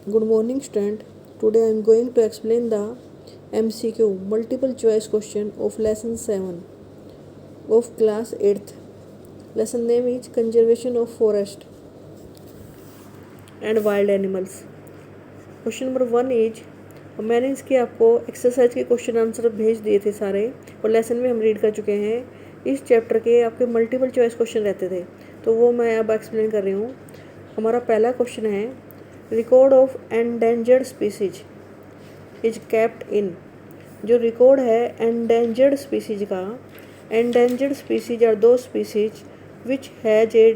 Good morning, student. Today I am going to explain the MCQ multiple choice question of lesson 7 of class 8th. Lesson name is Conservation of Forest and Wild Animals. Question number 1 is, मैंने इसके आपको exercise के question answer भेज दिए थे सारे और lesson में हम रीड कर चुके हैं। इस चैप्टर के आपके मल्टीपल चॉइस क्वेश्चन रहते थे तो वो मैं अब एक्सप्लेन कर रही हूँ। हमारा पहला क्वेश्चन है, record of endangered species is kept in. जो रिकॉर्ड है एंडेंजर्ड स्पीसीज का, endangered species are those species which has a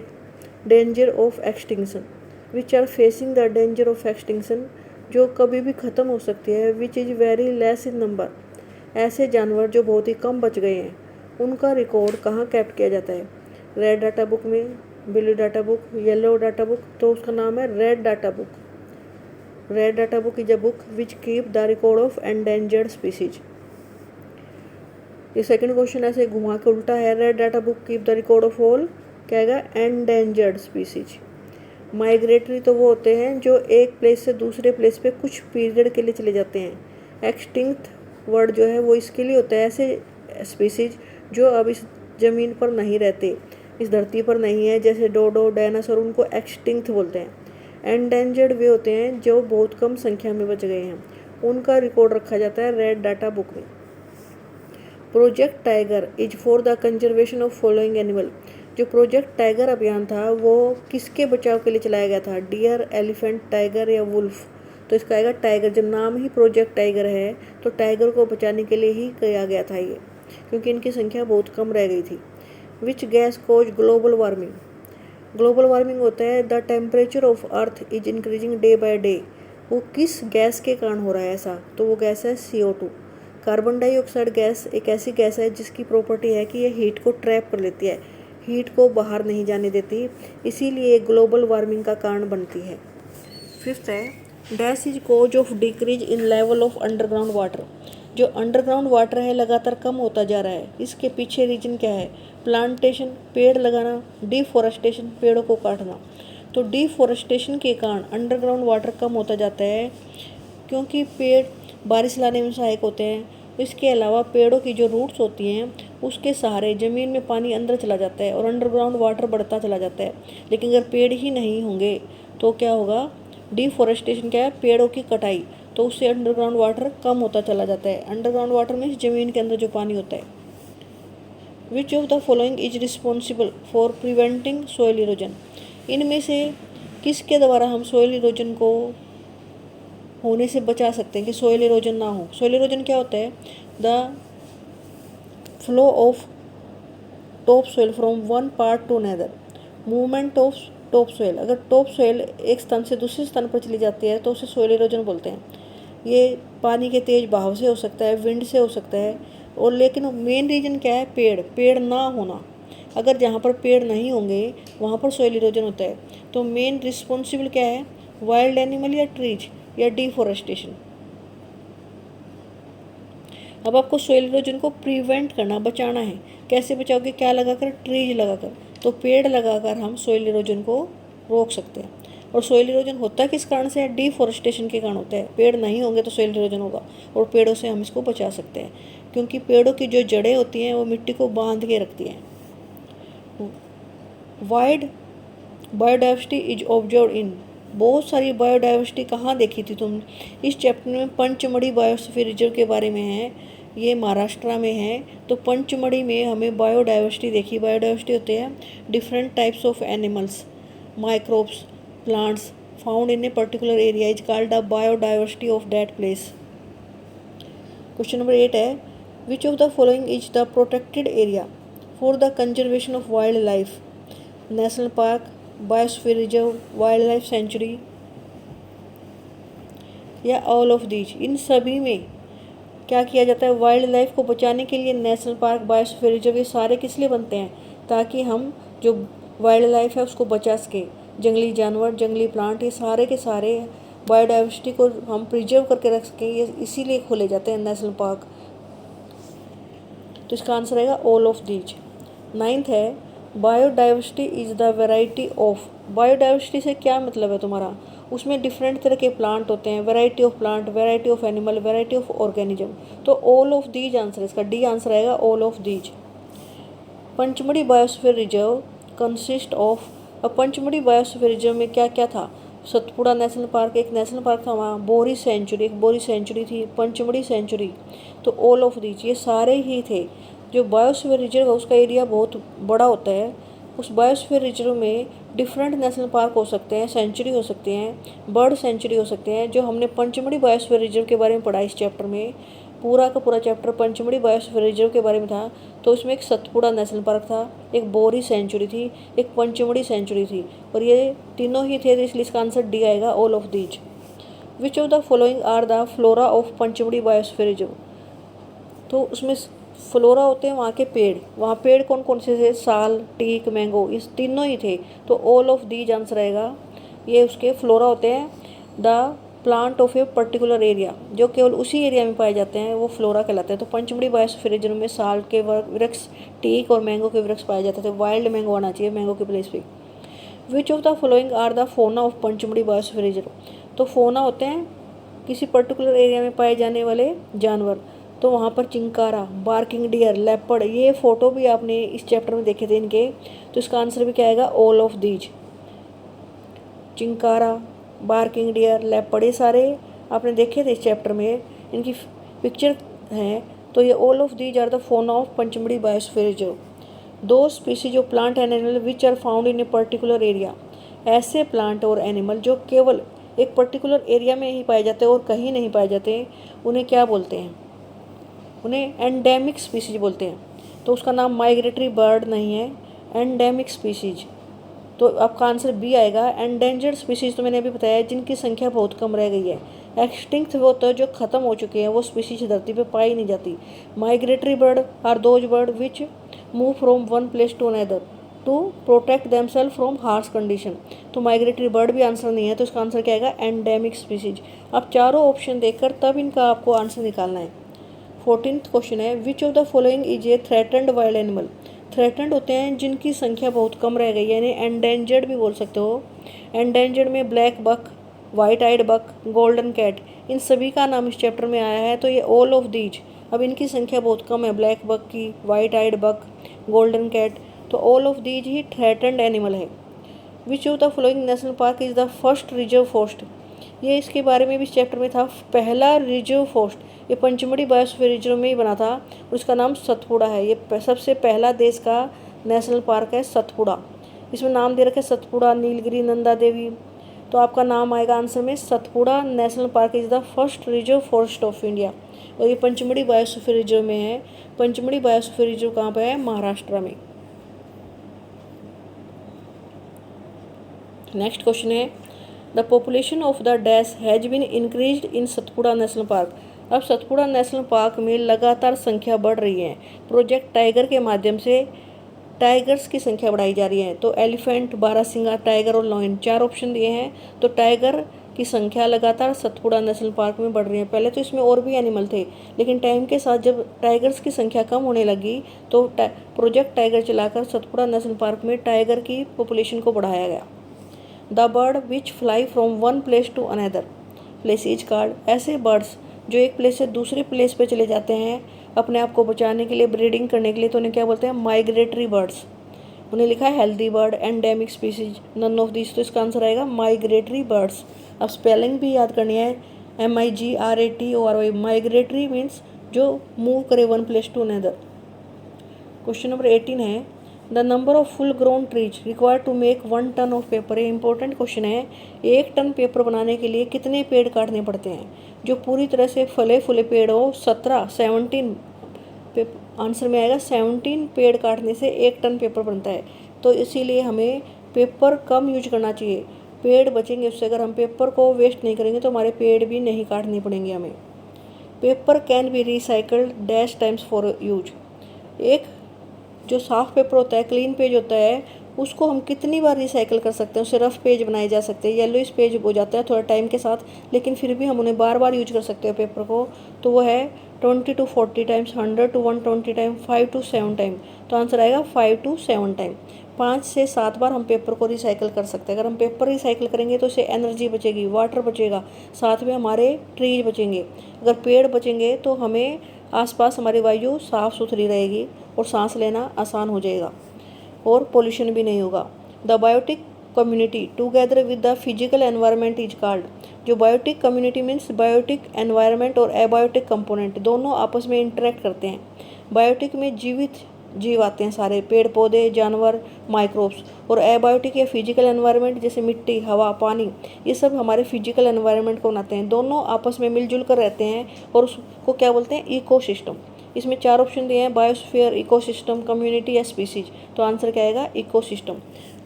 danger of extinction which are facing the danger of extinction, जो कभी भी ख़त्म हो सकती है, which is very less in number. ऐसे जानवर जो बहुत ही कम बच गए हैं उनका रिकॉर्ड कहाँ कैप्ट किया जाता है? रेड डाटा बुक में, blue data book, yellow data book, तो उसका नाम है red data book. Red data book is a book which keep the record of endangered species. ये सेकंड क्वेश्चन ऐसे घुमा के उल्टा है, red data book keep the record of all क्या है? Endangered species. माइग्रेटरी तो वो होते हैं जो एक प्लेस से दूसरे प्लेस पे कुछ पीरियड के लिए चले जाते हैं। एक्सटिंक्ट वर्ड जो है वो इसके लिए होता है ऐसे स्पीसीज जो अब इस ज़मीन पर नहीं रहते, इस धरती पर नहीं है, जैसे डोडो, डायनासोर, उनको एक्सटिंक्ट बोलते हैं। एंडेंजर्ड वे होते हैं जो बहुत कम संख्या में बच गए हैं, उनका रिकॉर्ड रखा जाता है रेड डाटा बुक में। Project tiger is for the conservation of following animal. जो प्रोजेक्ट टाइगर अभियान था वो किसके बचाव के लिए चलाया गया था? डियर, एलिफेंट, टाइगर या वुल्फ? तो इसका आएगा टाइगर। जब नाम ही प्रोजेक्ट टाइगर है तो टाइगर को बचाने के लिए ही किया गया था ये, क्योंकि इनकी संख्या बहुत कम रह गई थी। Which gas causes global warming? Global warming होता है the temperature of earth is increasing day by day. वो किस गैस के कारण हो रहा है ऐसा? तो वो गैस है CO2। कार्बन डाइऑक्साइड गैस एक ऐसी गैस है जिसकी प्रॉपर्टी है कि ये हीट को ट्रैप कर लेती है, हीट को बाहर नहीं जाने देती, इसीलिए ग्लोबल वार्मिंग का कारण बनती है। फिफ्थ है, dash is cause of decrease in level of underground water. जो अंडरग्राउंड वाटर है लगातार कम होता जा रहा है, इसके पीछे रीजन क्या है? प्लांटेशन, पेड़ लगाना, डिफॉरेस्टेशन, पेड़ों को काटना। तो डिफॉरेस्टेशन के कारण अंडरग्राउंड वाटर कम होता जाता है, क्योंकि पेड़ बारिश लाने में सहायक होते हैं। इसके अलावा पेड़ों की जो रूट्स होती हैं उसके सहारे ज़मीन में पानी अंदर चला जाता है और अंडरग्राउंड वाटर बढ़ता चला जाता है। लेकिन अगर पेड़ ही नहीं होंगे तो क्या होगा? डिफॉरेस्टेशन क्या है? पेड़ों की कटाई, तो उससे अंडरग्राउंड वाटर कम होता चला जाता है। अंडरग्राउंड वाटर में ज़मीन के अंदर जो पानी होता है। Which of the following is responsible for preventing soil erosion? इनमें से किसके द्वारा हम सोइल इरोजन को होने से बचा सकते हैं कि सोइल इरोजन ना हो? सोइल इरोजन क्या होता है? The flow of top soil from one part two another, movement of top soil. अगर टॉप सोइल एक स्थान से दूसरे स्थान पर चली जाती है तो उसे सोइल इरोजन बोलते हैं। ये पानी के तेज बहाव से हो सकता है, विंड से हो सकता है, और लेकिन मेन रीजन क्या है? पेड़ ना होना। अगर जहाँ पर पेड़ नहीं होंगे वहाँ पर सोइल इरोजन होता है। तो मेन रिस्पॉन्सिबल क्या है? वाइल्ड एनिमल या ट्रीज या डिफॉरेस्टेशन? अब आपको सोइल इरोजन को प्रिवेंट करना, बचाना है। कैसे बचाओगे? क्या लगाकर? ट्रीज लगाकर। तो पेड़ लगाकर हम सोइल इरोजन को रोक सकते हैं। और सोइल इरोजन होता किस कारण से है? डिफॉरेस्टेशन के कारण होता है। पेड़ नहीं होंगे तो सोइल इरोजन होगा, और पेड़ों से हम इसको बचा सकते हैं, क्योंकि पेड़ों की जो जड़ें होती हैं वो मिट्टी को बांध के रखती हैं। Wide biodiversity is observe in. बहुत सारी बायोडाइवर्सिटी कहाँ देखी थी तुम? इस चैप्टर में पंचमढ़ी बायोस्फीयर रिजर्व के बारे में है, ये महाराष्ट्र में है। तो पंचमढ़ी में हमें बायोडाइवर्सिटी देखी। बायोडाइवर्सिटी होते हैं different types of animals, microbes, plants found in a particular area is called the biodiversity of that place. Question number 8 है, which of the following is the protected area for the conservation of wild life? National park, biosphere reserve, wild life sanctuary या all of these? इन सभी में क्या किया जाता है? Wild life को बचाने के लिए नेशनल पार्क, बायोस्फीयर रिजर्व, ये सारे किस लिए बनते हैं? ताकि हम जो वाइल्ड लाइफ है उसको बचा सके। जंगली जानवर, जंगली प्लांट, ये सारे के सारे बायोडाइवर्सिटी को हम प्रिजर्व करके रख सकें, ये इसीलिए खोले जाते हैं नेशनल पार्क। तो इसका आंसर आएगा ऑल ऑफ दीज। 9th है, biodiversity is the variety of. Biodiversity से क्या मतलब है तुम्हारा? उसमें डिफरेंट तरह के प्लांट होते हैं, variety of plant, variety of animal, variety of organism. तो ऑल ऑफ दीज आंसर, इसका डी आंसर आएगा all of these. Pachmarhi biosphere reserve consist of, अब पंचमढ़ी बायोस्फीयर रिजर्व में क्या क्या था? सतपुड़ा नेशनल पार्क एक नेशनल पार्क था वहाँ, बोरी सेंचुरी एक बोरी सेंचुरी थी, पंचमढ़ी सेंचुरी। तो ऑल ऑफ दीज ये सारे ही थे। जो बायोस्फीयर रिजर्व है उसका एरिया बहुत बड़ा होता है। उस बायोस्फीयर रिजर्व में डिफरेंट नेशनल पार्क हो सकते हैं, सेंचुरी हो सकते हैं, बर्ड सेंचुरी हो सकते हैं। जो हमने पंचमढ़ी बायोस्फीयर रिजर्व के बारे में पढ़ा इस चैप्टर में, पूरा का पूरा चैप्टर पंचमढ़ी बायोस्फीयर रिजर्व के बारे में था। तो उसमें एक सतपुड़ा नेशनल पार्क था, एक बोरी सेंचुरी थी, एक पंचमढ़ी सेंचुरी थी, और ये तीनों ही थे। इसलिए इसका आंसर डी आएगा all of these. Which of the following are the flora of Panchmarhi biosphere reserve? तो उसमें फ्लोरा होते हैं वहाँ के पेड़, वहाँ पेड़ कौन कौन से थे? साल, टीक, मैंगो, इस तीनों ही थे। तो ऑल ऑफ दीज आंसर आएगा। ये उसके फ्लोरा होते हैं। The plant of A particular area, जो केवल उसी एरिया में पाए जाते हैं वो फ्लोरा कहलाते हैं। तो पंचमढ़ी बायोस्फीयर रिजर्व में साल के वृक्ष, टीक और मैंगो के वृक्ष पाए जाते थे। वाइल्ड मैंगो आना चाहिए मैंगो के प्लेस पे। Which of the following are the fauna of Panchmarhi biosphere reserve? तो फोना होते हैं किसी पर्टिकुलर एरिया में पाए जाने वाले जानवर। तो वहाँ पर चिंकारा, बार्किंग डियर, लेपर्ड, ये फोटो भी आपने इस चैप्टर में देखे थे इनके। तो इसका आंसर भी क्या आएगा? All of these. Chinkara, barking deer, leopard, ये सारे आपने देखे थे इस चैप्टर में, इनकी पिक्चर है। तो ये all of these are the fauna of Panchmarhi biosphere reserve. Those species of plant and animal which are found in a particular area, ऐसे प्लांट और एनिमल जो केवल एक पर्टिकुलर एरिया में ही पाए जाते हैं और कहीं नहीं पाए जाते, उन्हें क्या बोलते हैं? उन्हें एंडेमिक स्पीसीज बोलते हैं। तो उसका नाम माइग्रेटरी बर्ड नहीं है, एंडेमिक स्पीसीज। तो आपका आंसर बी आएगा। एंडेंजर्ड स्पीसीज तो मैंने अभी बताया है जिनकी संख्या बहुत कम रह गई है। एक्सटिंक्ट वो होता है जो खत्म हो चुके हैं, वो स्पीसीज धरती पे पाई नहीं जाती। Migratory bird are those bird which move from one place to another to protect themselves from harsh condition. तो माइग्रेटरी बर्ड भी आंसर नहीं है। तो इसका आंसर क्या आएगा? Endemic species. आप चारों ऑप्शन देखकर तब इनका आपको आंसर निकालना है। 14th क्वेश्चन है, which of the following is a threatened wild animal? Threatened होते हैं जिनकी संख्या बहुत कम रह गई है, यानी एंडेंजर्ड भी बोल सकते हो। एंडेंजर्ड में black buck, white eyed buck, golden cat, इन सभी का नाम इस चैप्टर में आया है। तो ये ऑल ऑफ दीज। अब इनकी संख्या बहुत कम है, ब्लैक बक की, white eyed buck, golden cat. तो ऑल ऑफ दीज ही थ्रेटन्ड एनिमल है। Which of the following national park is the first reserve forest? ये इसके बारे में भी इस चैप्टर में था। पहला रिजर्व फॉरेस्ट ये पंचमढ़ी बायोस्फीयर रिजर्व में ही बना था, और इसका नाम सतपुड़ा है। ये सबसे पहला देश का नेशनल पार्क है सतपुड़ा। इसमें नाम दे रखे सतपुड़ा, नीलगिरी, नंदा देवी। तो आपका नाम आएगा आंसर में Satpura national park is the first reserve forest of India, और ये पंचमढ़ी बायोस्फीयर रिजर्व में है। पंचमढ़ी बायोस्फीयर रिजर्व कहाँ पर है? महाराष्ट्र में। नेक्स्ट क्वेश्चन है, the population of the dash has been increased in Satpura national park? अब सतपुड़ा नेशनल पार्क में लगातार संख्या बढ़ रही है। प्रोजेक्ट टाइगर के माध्यम से टाइगर्स की संख्या बढ़ाई जा रही है। तो एलिफेंट, बारहसिंगा, टाइगर और लॉयन, चार ऑप्शन दिए हैं। तो टाइगर की संख्या लगातार सतपुड़ा नेशनल पार्क में बढ़ रही है। पहले तो इसमें और भी एनिमल थे, लेकिन टाइम के साथ जब टाइगर्स की संख्या कम होने लगी तो प्रोजेक्ट टाइगर चलाकर सतपुड़ा नेशनल पार्क में टाइगर की पॉपुलेशन को बढ़ाया गया। The bird which fly from one place to another place is called? ऐसे बर्ड्स जो एक प्लेस से दूसरे प्लेस पे चले जाते हैं अपने आप को बचाने के लिए, ब्रीडिंग करने के लिए, तो उन्हें क्या बोलते हैं? Migratory birds. उन्हें लिखा है healthy bird, endemic species, none of this. तो इसका आंसर आएगा माइग्रेटरी बर्ड्स। अब स्पेलिंग भी याद करनी है, MIGRATORY। माइग्रेटरी मीन्स जो मूव करे one place to another. Question number 18 है, the number of full grown trees required to make 1 ton of paper. ये इंपॉर्टेंट क्वेश्चन है। 1 टन पेपर बनाने के लिए कितने पेड़ काटने पड़ते हैं? जो पूरी तरह से फले फूले पेड़ हो 17 आंसर में आएगा 17 पेड़ काटने से 1 टन पेपर बनता है। तो इसीलिए हमें पेपर कम यूज करना चाहिए, पेड़ बचेंगे उससे। अगर हम पेपर को वेस्ट नहीं करेंगे तो हमारे पेड़ भी नहीं काटने पड़ेंगे हमें। Paper can be recycled dash times for use. एक जो साफ पेपर होता है, क्लीन पेज होता है, उसको हम कितनी बार रिसाइकिल कर सकते हैं? उससे रफ पेज बनाए जा सकते हैं। येलोइश पेज हो जाता है थोड़ा टाइम के साथ, लेकिन फिर भी हम उन्हें बार बार यूज कर सकते हैं पेपर को। तो वो है 20 to 40 times, 100 to 120 time, 5 to 7 time. तो आंसर आएगा 5 to 7 टाइम। 5 से 7 बार हम पेपर को रिसाइकिल कर सकते हैं। अगर हम पेपर रिसाइकिल करेंगे तो इससे एनर्जी बचेगी, वाटर बचेगा, साथ में हमारे ट्रीज बचेंगे। अगर पेड़ बचेंगे तो हमें आसपास हमारी वायु साफ़ सुथरी रहेगी और सांस लेना आसान हो जाएगा और पोल्यूशन भी नहीं होगा। The biotic community together with the physical environment is called. जो biotic community means biotic environment और एबायोटिक कंपोनेंट दोनों आपस में इंटरेक्ट करते हैं। बायोटिक में जीवित जीव आते हैं, सारे पेड़ पौधे, जानवर, माइक्रोब्स, और एबायोटिक या फिजिकल एनवायरनमेंट जैसे मिट्टी, हवा, पानी, ये सब हमारे फिजिकल एनवायरनमेंट को बनाते हैं। दोनों आपस में मिलजुल कर रहते हैं और उसको क्या बोलते हैं? इकोसिस्टम। इसमें 4 ऑप्शन दिए हैं, बायोस्फीयर, इकोसिस्टम, कम्युनिटी या स्पीसीज। तो आंसर क्या आएगा? इकोसिस्टम।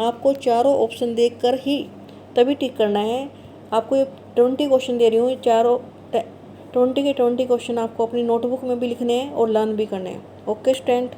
आपको चारों ऑप्शन देखकर ही तभी टिक करना है। आपको ये 20 क्वेश्चन दे रही हूँ, चारों 20 के 20 क्वेश्चन आपको अपनी नोटबुक में भी लिखने हैं और लर्न भी करने हैं। Okay student.